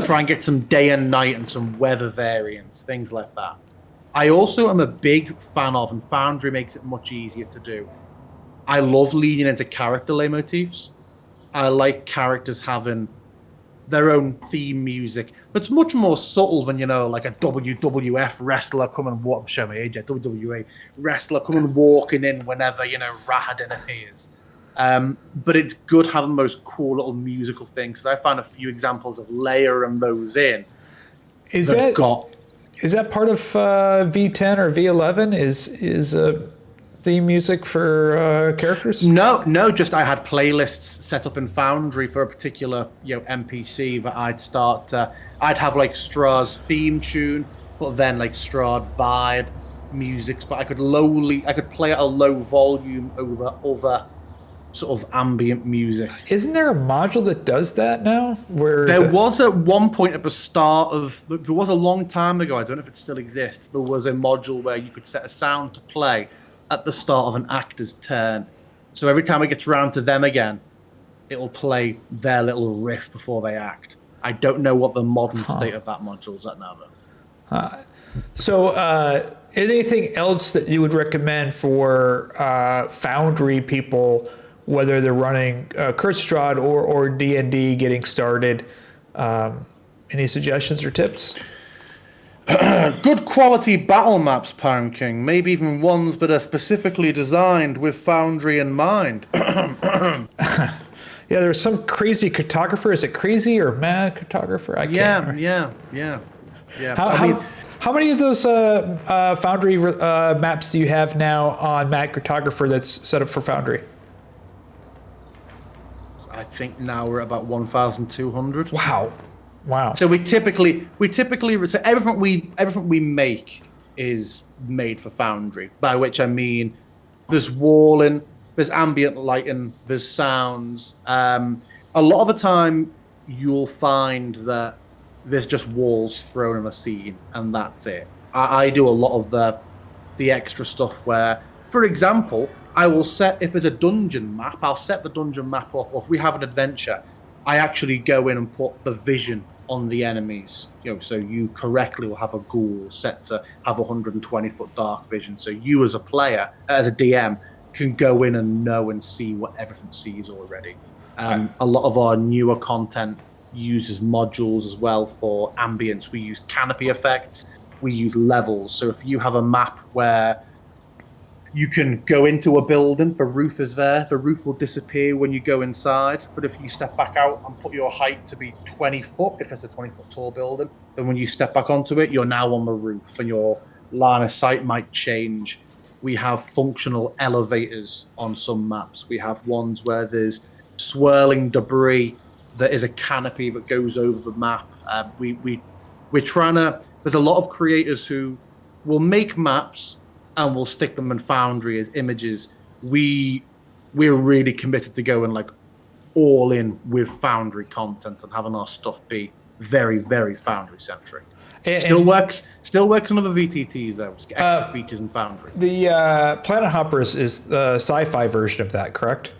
[SPEAKER 2] Try and get some day and night and some weather variants, things like that. I also am a big fan of, and Foundry makes it much easier to do, I love leaning into character leitmotifs. I like characters having their own theme music, but it's much more subtle than like a WWF wrestler coming show my age, WWE wrestler coming walking in whenever Rahadin appears. But it's good having those cool little musical things. So I found a few examples of layering those in.
[SPEAKER 1] Is that part of V10 or V11? Is theme music for characters?
[SPEAKER 2] No, just I had playlists set up in Foundry for a particular NPC that I'd start. I'd have like Strahd's theme tune, but then like Strahd vibe music. But I could play at a low volume over other sort of ambient music.
[SPEAKER 1] Isn't there a module that does that now?
[SPEAKER 2] There was at one point at the start of. There was a long time ago. I don't know if it still exists. There was a module where you could set a sound to play at the start of an actor's turn. So every time it gets round to them again, it'll play their little riff before they act. I don't know what the modern state of that module is at now, though.
[SPEAKER 1] So anything else that you would recommend for Foundry people, whether they're running Curse of Strahd or D&D getting started? Any suggestions or tips?
[SPEAKER 2] Good quality battle maps, Pound King. Maybe even ones that are specifically designed with Foundry in mind.
[SPEAKER 1] Yeah, there's some crazy cartographer. Is it crazy or Mad Cartographer? I can't.
[SPEAKER 2] Yeah.
[SPEAKER 1] How many of those Foundry maps do you have now on Mad Cartographer that's set up for Foundry?
[SPEAKER 2] I think now we're at about 1,200.
[SPEAKER 1] Wow.
[SPEAKER 2] So we typically so everything we make is made for Foundry, by which I mean there's walling, there's ambient lighting, there's sounds. A lot of the time you'll find that there's just walls thrown in a scene and that's it. I do a lot of the extra stuff where, for example, I will set, if there's a dungeon map, I'll set the dungeon map up, or if we have an adventure, I actually go in and put the vision on the enemies. So you correctly will have a ghoul set to have 120-foot dark vision. So you as a player, as a DM, can go in and know and see what everything sees already. A lot of our newer content uses modules as well for ambience. We use canopy effects. We use levels. So if you have a map where You can go into a building, the roof is there, the roof will disappear when you go inside, but if you step back out and put your height to be 20 foot, if it's a 20-foot tall building, then when you step back onto it, you're now on the roof and your line of sight might change. We have functional elevators on some maps. We have ones where there's swirling debris that is a canopy that goes over the map. We're trying to, there's a lot of creators who will make maps and we'll stick them in Foundry as images. We're really committed to going like all in with Foundry content and having our stuff be very, very Foundry centric. Still works on other VTTs though. Just get extra features in Foundry.
[SPEAKER 1] The Planet Hoppers is the sci-fi version of that, correct?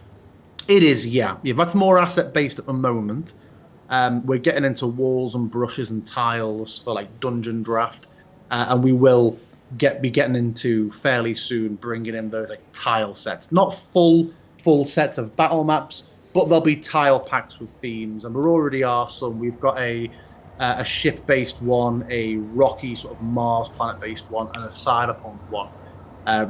[SPEAKER 2] It is, yeah. That's more asset based at the moment. We're getting into walls and brushes and tiles for like Dungeon Draft, and we will be getting into fairly soon bringing in those like tile sets, not full sets of battle maps, but there'll be tile packs with themes, and there already are some. We've got a ship-based one, a rocky sort of Mars planet-based one, and a cyberpunk one.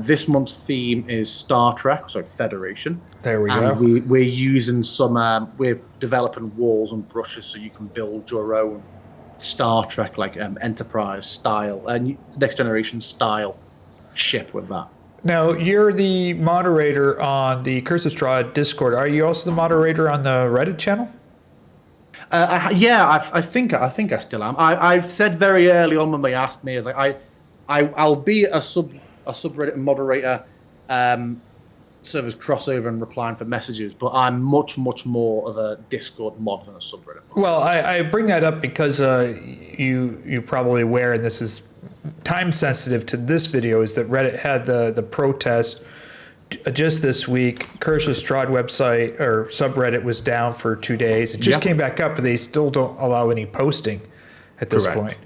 [SPEAKER 2] This month's theme is Star Trek, so Federation.
[SPEAKER 1] There we
[SPEAKER 2] go. We're using some. We're developing walls and brushes so you can build your own Star Trek, like Enterprise style and Next Generation style ship with that.
[SPEAKER 1] Now, you're the moderator on the Curse of Strahd Discord. Are you also the moderator on the Reddit channel?
[SPEAKER 2] I think I still am. I've said very early on when they asked me, I'll be a subreddit moderator, servers crossover and replying for messages, but I'm much more of a Discord mod than a subreddit mod.
[SPEAKER 1] Well, I bring that up because you probably aware, and this is time sensitive to this video, is that Reddit had the protest just this week. Curse of Strahd website or subreddit was down for 2 days. It just came back up, but they still don't allow any posting at this point.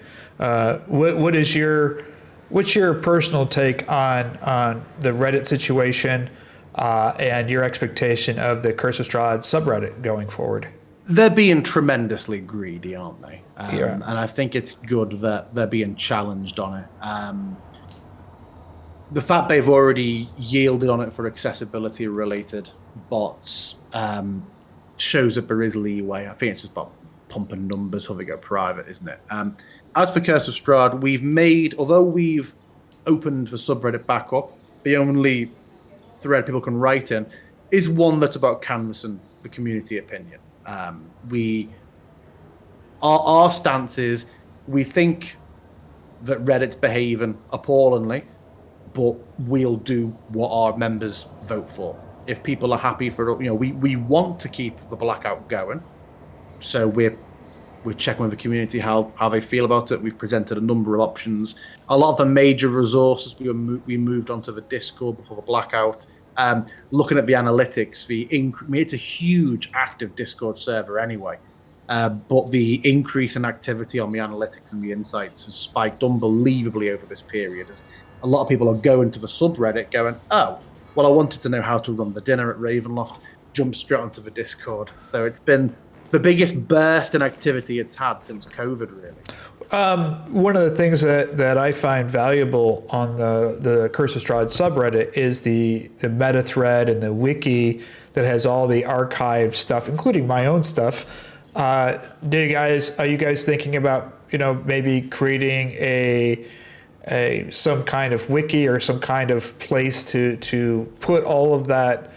[SPEAKER 1] What's your personal take on the Reddit situation and your expectation of the Curse of Strahd subreddit going forward?
[SPEAKER 2] They're being tremendously greedy, aren't they?
[SPEAKER 1] And
[SPEAKER 2] I think it's good that they're being challenged on it. The fact they've already yielded on it for accessibility-related bots shows that there is leeway. I think it's just about pumping numbers so they go private, isn't it? As for Curse of Strahd, although we've opened the subreddit back up, the only thread people can write in is one that's about canvassing the community opinion. Our stance is we think that Reddit's behaving appallingly, but we'll do what our members vote for. If people are happy for, we want to keep the blackout going, so we're checking with the community how they feel about it. We've presented a number of options. A lot of the major resources we moved onto the Discord before the blackout. Looking at the analytics, it's a huge active Discord server anyway, but the increase in activity on the analytics and the insights has spiked unbelievably over this period. As a lot of people are going to the subreddit going, oh, well, I wanted to know how to run the dinner at Ravenloft, jump straight onto the Discord. So it's been the biggest burst in activity it's had since COVID, really.
[SPEAKER 1] One of the things that I find valuable on the Curse of Strahd subreddit is the meta thread and the wiki that has all the archive stuff, including my own stuff. Are you guys thinking about maybe creating some kind of wiki or some kind of place to put all of that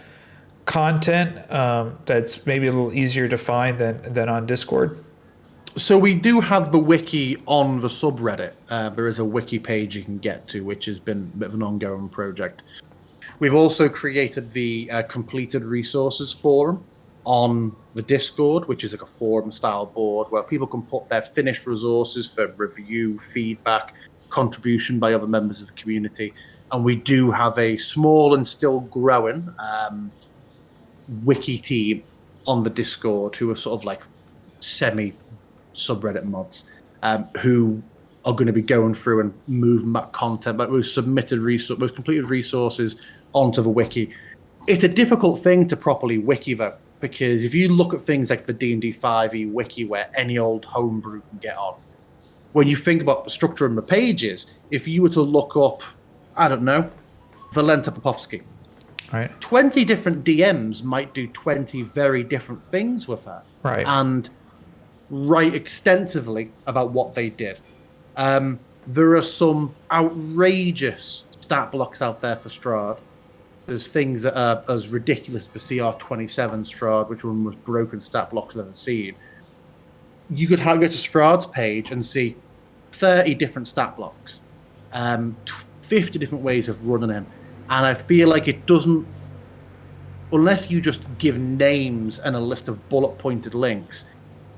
[SPEAKER 1] content that's maybe a little easier to find than on Discord?
[SPEAKER 2] So we do have the wiki on the subreddit. There is a wiki page you can get to, which has been a bit of an ongoing project. We've also created the completed resources forum on the Discord, which is like a forum style board where people can put their finished resources for review, feedback, contribution by other members of the community. And we do have a small and still growing wiki team on the Discord who are sort of like semi-subreddit mods who are going to be going through and moving that content, but we've completed resources onto the wiki. It's a difficult thing to properly wiki though, because if you look at things like the D&D 5e wiki where any old homebrew can get on, when you think about the structure and the pages, if you were to look up, I don't know, Valenta Popovsky.
[SPEAKER 1] Right.
[SPEAKER 2] 20 different DMs might do 20 very different things with her.
[SPEAKER 1] Right.
[SPEAKER 2] And write extensively about what they did. There are some outrageous stat blocks out there for Strahd. There's things that are as ridiculous as CR27 Strahd, which one was broken stat blocks I've ever seen. You could go to Strahd's page and see 30 different stat blocks, 50 different ways of running him. And I feel like it doesn't, unless you just give names and a list of bullet-pointed links,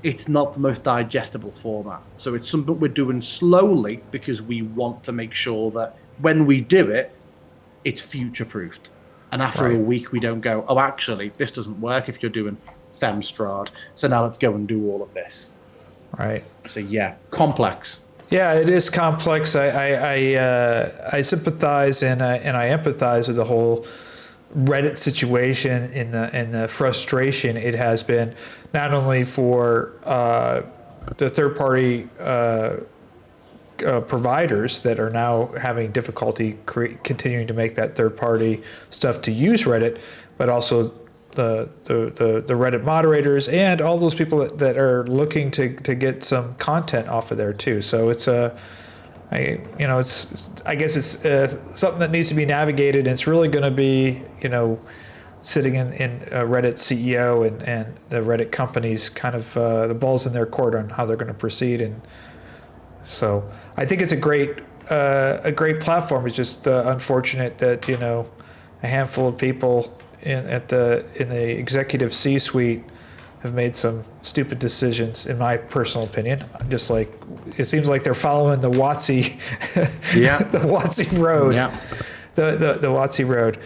[SPEAKER 2] it's not the most digestible format. So it's something we're doing slowly because we want to make sure that when we do it, it's future-proofed. And after a week, we don't go, oh, actually, this doesn't work if you're doing Fem Strahd. So now let's go and do all of this.
[SPEAKER 1] Right.
[SPEAKER 2] So yeah, complex.
[SPEAKER 1] Yeah, it is complex. I sympathize and I empathize with the whole Reddit situation and the frustration it has been, not only for the third-party providers that are now having difficulty continuing to make that third-party stuff to use Reddit, but also the Reddit moderators and all those people that are looking to get some content off of there too. So it's I guess it's something that needs to be navigated, and it's really going to be, sitting in Reddit CEO and the Reddit companies kind of the ball's in their court on how they're going to proceed. And so I think it's a great platform. It's just unfortunate that a handful of people in the executive C-suite have made some stupid decisions, in my personal opinion. Just like it seems like they're following the WotC, the WotC road.
[SPEAKER 2] Yeah.
[SPEAKER 1] The WotC road.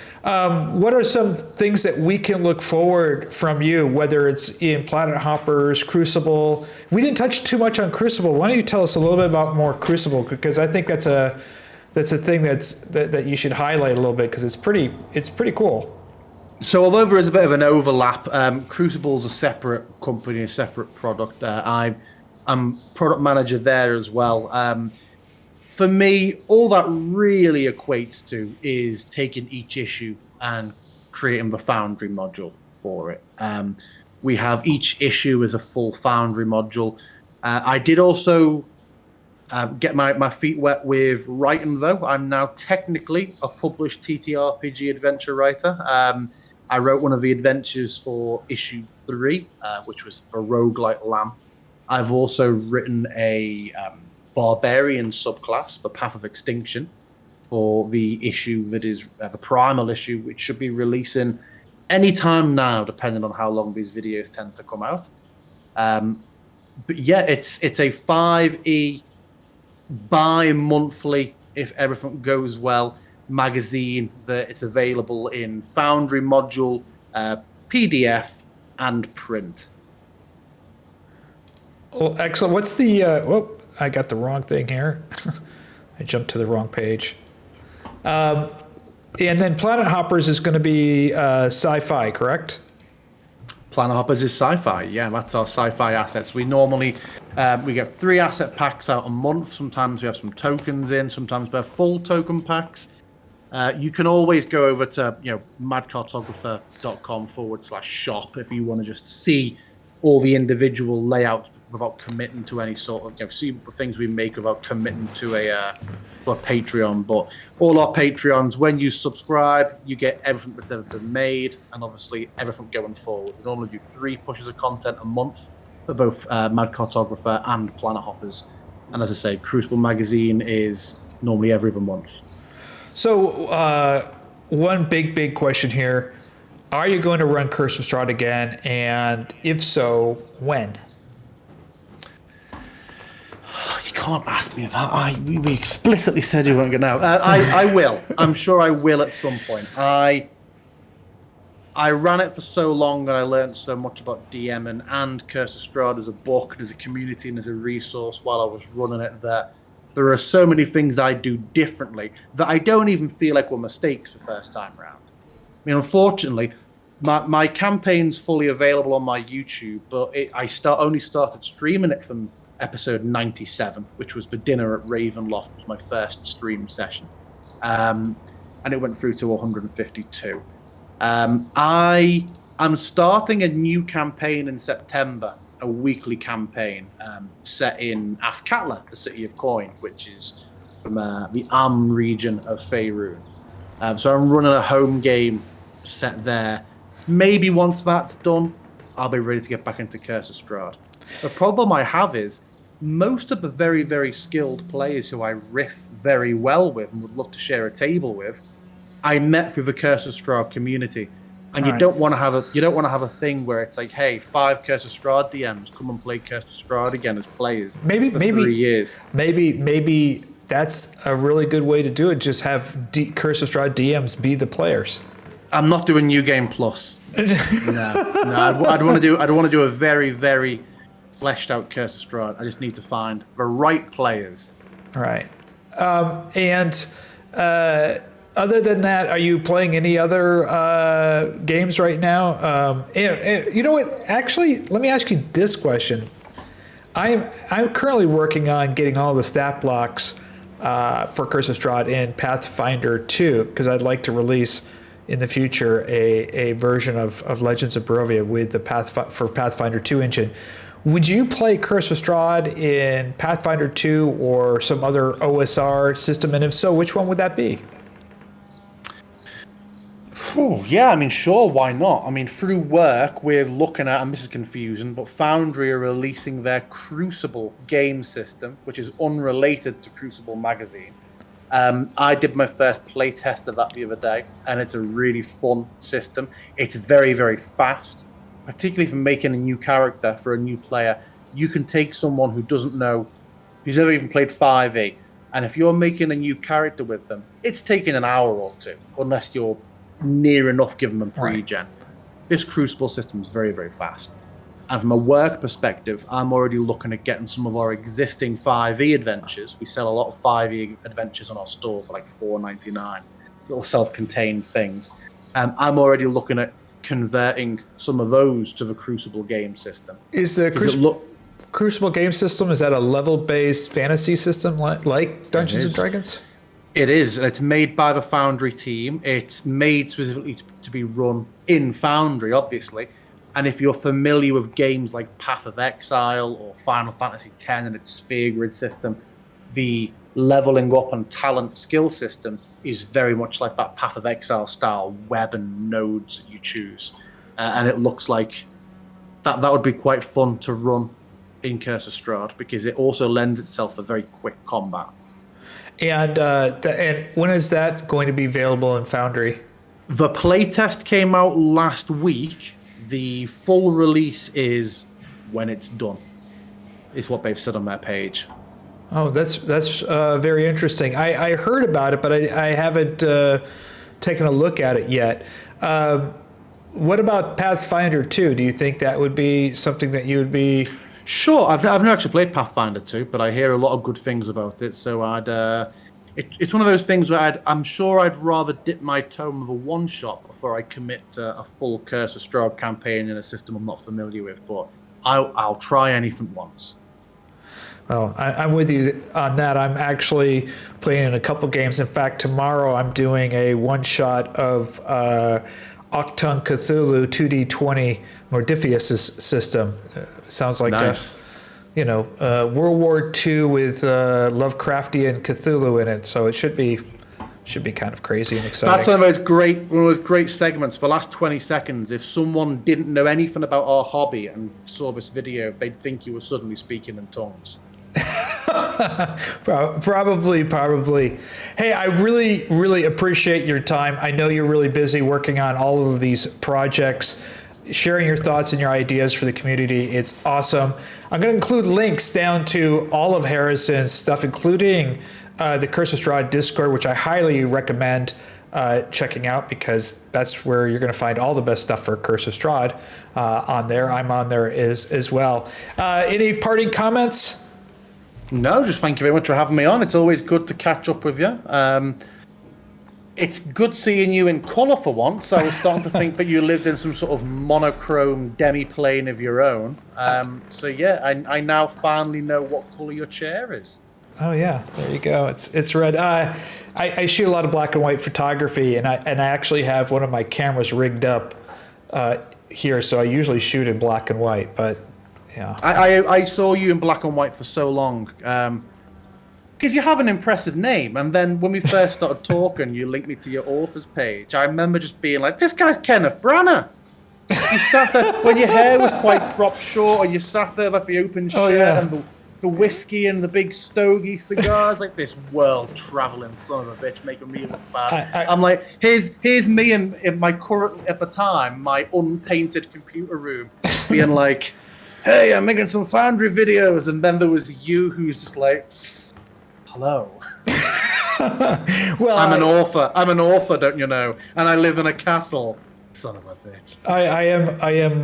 [SPEAKER 1] What are some things that we can look forward from you, whether it's in Planet Hoppers, Crucible? We didn't touch too much on Crucible. Why don't you tell us a little bit about more Crucible? Because I think that's a thing that you should highlight a little bit, because it's pretty cool.
[SPEAKER 2] So although there is a bit of an overlap, Crucible's a separate company, a separate product. I'm product manager there as well. For me, all that really equates to is taking each issue and creating the Foundry module for it. We have each issue as a full Foundry module. I did also get my feet wet with writing, though. I'm now technically a published TTRPG adventure writer. I wrote one of the adventures for issue 3, which was a roguelite lamb. I've also written a barbarian subclass, the Path of Extinction, for the issue that is the primal issue, which should be releasing any time now, depending on how long these videos tend to come out. But yeah, it's a 5e bi-monthly, if everything goes well, magazine that it's available in Foundry module, PDF, and print.
[SPEAKER 1] Well, excellent. What's the? I got the wrong thing here. I jumped to the wrong page. And then Planet Hoppers is going to be sci-fi, correct?
[SPEAKER 2] Planet Hoppers is sci-fi. Yeah, that's our sci-fi assets. We normally we get 3 asset packs out a month. Sometimes we have some tokens in. Sometimes we have full token packs. You can always go over to madcartographer.com/shop if you want to just see all the individual layouts without committing to any sort of see the things we make without committing to a Patreon. But all our Patreons, when you subscribe, you get everything that's ever been made, and obviously everything going forward. We normally do 3 pushes of content a month for both Mad Cartographer and Planet Hoppers. And as I say, Crucible magazine is normally every other month.
[SPEAKER 1] So one big question here. Are you going to run Curse of Strahd again? And if so, when?
[SPEAKER 2] You can't ask me that. We explicitly said you weren't going to know. I will. I'm sure I will at some point. I ran it for so long and I learned so much about DMing and Curse of Strahd as a book and as a community and as a resource while I was running it that there are so many things I do differently that I don't even feel like were mistakes the first time around. I mean, unfortunately, my campaign's fully available on my YouTube, but I only started streaming it from episode 97, which was the dinner at Ravenloft, was my first stream session. And and it went through to 152. I'm starting a new campaign in September, a weekly campaign set in Afkatla, the city of Coin, which is from the Am region of Faerun. So I'm running a home game set there. Maybe once that's done, I'll be ready to get back into Curse of Strahd. The problem I have is most of the very, very skilled players who I riff very well with and would love to share a table with, I met through the Curse of Strahd community. And you don't want to have a thing where it's like, hey, 5 Curse of Strahd DMs come and play Curse of Strahd again as players for 3 years.
[SPEAKER 1] Maybe that's a really good way to do it. Just have Curse of Strahd DMs be the players.
[SPEAKER 2] I'm not doing New Game Plus. No. I'd want to do a very, very fleshed out Curse of Strahd. I just need to find the right players.
[SPEAKER 1] Right. Other than that, are you playing any other games right now? And you know what? Actually, let me ask you this question. I'm currently working on getting all the stat blocks for Curse of Strahd in Pathfinder 2 because I'd like to release in the future a version of Legends of Barovia with the Pathfinder 2 engine. Would you play Curse of Strahd in Pathfinder 2 or some other OSR system? And if so, which one would that be?
[SPEAKER 2] Oh, yeah, I mean, sure, why not? I mean, through work, we're looking at, and this is confusing, but Foundry are releasing their Crucible game system, which is unrelated to Crucible magazine. I did my first playtest of that the other day, and it's a really fun system. It's very, very fast, particularly for making a new character for a new player. You can take someone who doesn't know, who's never even played 5e, and if you're making a new character with them, it's taking an hour or two, unless you're near enough given them pre-gen. Right. This Crucible system is very, very fast. And from a work perspective, I'm already looking at getting some of our existing 5e adventures. We sell a lot of 5e adventures on our store for like $4.99, little self-contained things. I'm already looking at converting some of those to the Crucible game system.
[SPEAKER 1] Is the Crucible game system, is that a level-based fantasy system like Dungeons and Dragons?
[SPEAKER 2] It is, and it's made by the Foundry team. It's made specifically to be run in Foundry, obviously. And if you're familiar with games like Path of Exile or Final Fantasy X and its sphere grid system, the leveling up and talent skill system is very much like that Path of Exile style web and nodes that you choose. And it looks like that would be quite fun to run in Curse of Strahd because it also lends itself for very quick combat.
[SPEAKER 1] And when is that going to be available in Foundry?
[SPEAKER 2] The playtest came out last week. The full release is when it's done, is what they've said on their page.
[SPEAKER 1] Oh, that's very interesting. I heard about it, but I haven't taken a look at it yet. What about Pathfinder 2? Do you think that would be something that you would be...
[SPEAKER 2] Sure, I've never actually played Pathfinder 2, but I hear a lot of good things about it. So it's one of those things where I'm sure I'd rather dip my toe with a one-shot before I commit to a full Curse of Strahd campaign in a system I'm not familiar with. But I'll try anything once.
[SPEAKER 1] Well, I'm with you on that. I'm actually playing in a couple games. In fact, tomorrow I'm doing a one-shot of Octung Cthulhu 2D20 Mordifius system. Sounds like
[SPEAKER 2] nice.
[SPEAKER 1] World War II with Lovecraftian Cthulhu in it, so it should be kind of crazy and exciting.
[SPEAKER 2] That's one of those great segments. The last 20 seconds, if someone didn't know anything about our hobby and saw this video, they'd think you were suddenly speaking in tongues.
[SPEAKER 1] Probably. Hey, I really, really appreciate your time. I know you're really busy working on all of these projects, sharing your thoughts and your ideas for the community. It's awesome. I'm going to include links down to all of Harrison's stuff, including the Curse of Strahd Discord, which I highly recommend checking out because that's where you're going to find all the best stuff for Curse of Strahd on there. I'm on there as well. Any parting comments?
[SPEAKER 2] No, just thank you very much for having me on. It's always good to catch up with you. It's good seeing you in colour for once. I was starting to think that you lived in some sort of monochrome demi-plane of your own. So yeah, I now finally know what colour your chair is.
[SPEAKER 1] Oh yeah, there you go. It's red. I shoot a lot of black and white photography, and I actually have one of my cameras rigged up here, so I usually shoot in black and white. But yeah,
[SPEAKER 2] I saw you in black and white for so long because you have an impressive name. And then when we first started talking, you linked me to your author's page. I remember just being like, "This guy's Kenneth Branagh." You sat there when your hair was quite cropped short, and you sat there like the open shirt and the whiskey and the big stogie cigars, like this world-traveling son of a bitch, making me look bad. I'm like, here's me in my current, at the time, my unpainted computer room, being like, "Hey, I'm making some Foundry videos," and then there was you who's just like, "Hello."
[SPEAKER 1] well,
[SPEAKER 2] I'm an author, don't you know? And I live in a castle. Son of a bitch.
[SPEAKER 1] I am.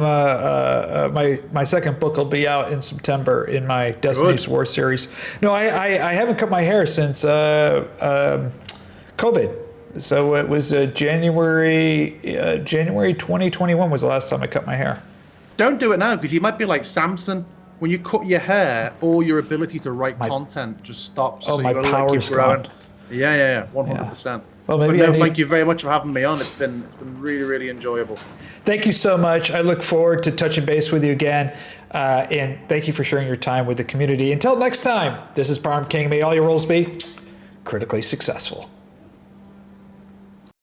[SPEAKER 1] My second book will be out in September in my Destiny's War series. No, I haven't cut my hair since COVID. So it was January 2021 was the last time I cut my hair.
[SPEAKER 2] Don't do it now, because you might be like Samson. When you cut your hair, all your ability to write content just stops.
[SPEAKER 1] Oh, so my power's gone.
[SPEAKER 2] Yeah, 100%.
[SPEAKER 1] Well, maybe
[SPEAKER 2] thank you very much for having me on. It's been really, really enjoyable.
[SPEAKER 1] Thank you so much. I look forward to touching base with you again. And thank you for sharing your time with the community. Until next time, this is Parm King. May all your rolls be critically successful.